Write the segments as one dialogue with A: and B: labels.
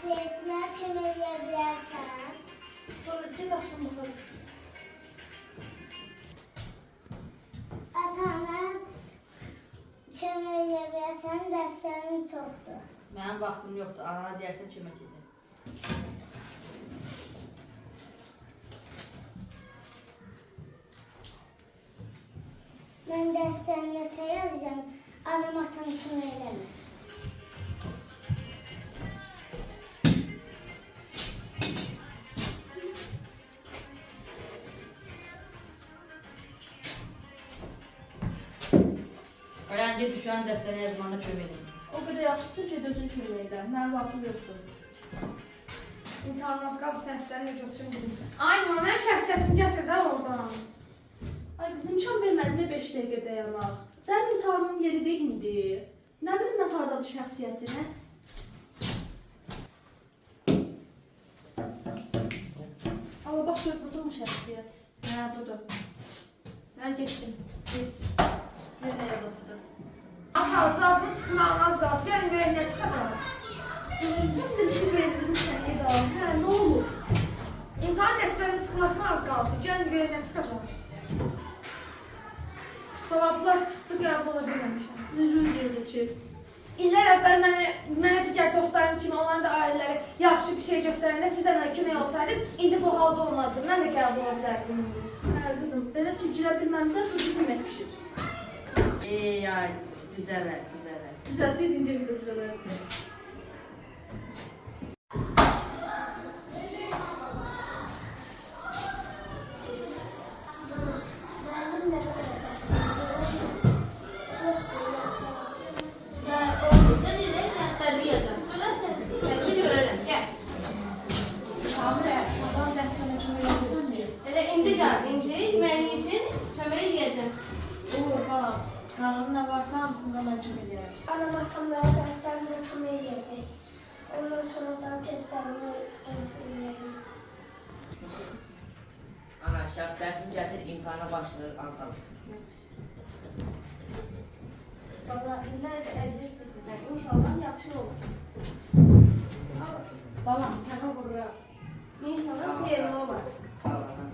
A: Zeytinə kömək edə bilərsən.
B: Sonra bir axşam baxarıq.
A: Atana kömək edə bilərsən, dərslərin çoxdur.
C: Mənim vaxtım yoxdur. Ana deyərsən kömək edir.
A: Mən dərslərini necə yazacağım, anam atam kömək eləmir.
C: Öğrenci düşən dəstəni yazmanda kömək edir.
B: O qədər yaxşısı ki, özün kömək edə. Mənim vaxtım yoxdur.
D: İmtahandan az qaldı, sənətləri necə otursun. Ay, mən şəxsiyyətimi gətir də oradan.
B: Ay qızım, imkan vermədi nə 5 dəqiqə dayanaq. Sənin imtahanın yeri deyil indi. Nə bilim mən hardadır şəxsiyyətinə? Allah bax gör, budur mu şəxsiyyət?
D: Hə, budur. Mən getdim.
B: Geç. Gör nə yazasıdır.
D: Atalca, bu çıxmağına az qaldı. Gəlin görək nə çıxacaq.
B: Sən də bizi bezdirmişsən Eda. Hə, nə olur?
D: İmtahan nəticənin çıxmasına az qaldı. Gəlin görək nə çıxacaq. Cavablar çıxdı, qəbul ola bilməmişəm.
B: Necə özləyirdi ki?
D: İllər əvvəl mənə digər dostlarım kimi onların da ailələri yaxşı bir şey göstərəndə siz də mənə kömək olsaydınız, indi bu halda olmazdı. Mən də qəbul ola bilərdim.
B: Hə qızım, belə ki girə bilməmizlər qızı yemək pişir.
C: Ey ay, düzələr, düzələr.
B: Düzəlsəydi indi evdə düzələrdi.
A: Mənim də belə dərslərim çoxdur, yazıram.
E: Ya oldu. Sen de dersleri yazar. Sonra dersleri görürüm. Gel.
B: Samire, adam dərsənə kömək edirsən ki?
E: Hele indi can, indi müəllimsin. Çömeği diyeceğim.
F: Olur bak, kanalın ne varsa hamısından ben çok ediyorum.
A: Anam atam mənə dərslərimdə kömək edəcək. Ondan sonra da testlərimi yazılacağım.
C: Ana, şəxsiyyətini gətir, imtihana başlayır, az qalır.
D: Valla illər də əziz sizlər. İnşallah yaxşı olur.
F: Babam sana vuruyor.
D: İnşallah xeyirli olar.
C: Sağ ol, ana.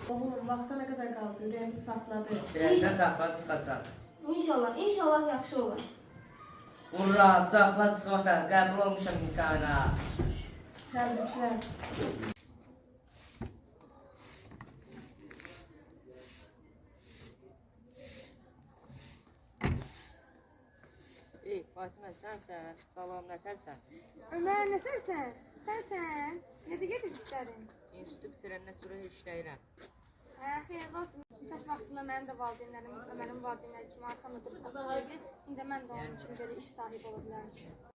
F: Oğlum vakta ne kadar kaldı? Yüreğimiz patladı.
C: Bilərsən çapla çıxacaq.
D: İnşallah, inşallah yaxşı olur.
C: Ura, çapla çıxacaq, qəbul olmuşam imtihana.
F: Tebrikler.
C: Ey, Fatimə, sənsən, salam, nətərsən?
D: Ömər, nətərsən? Sənsən? Necə gedir işlərin?
C: İnstitutu bitirəndən sonra işləyirəm.
D: Hə, xeyirli olsun. 3 yaş vaxtında mənim də valideynlərim, Ömərin valideynləri kimi arxamda durub baxışırdı. İndi mən də onun kimi belə iş sahibi ola bilərmişim.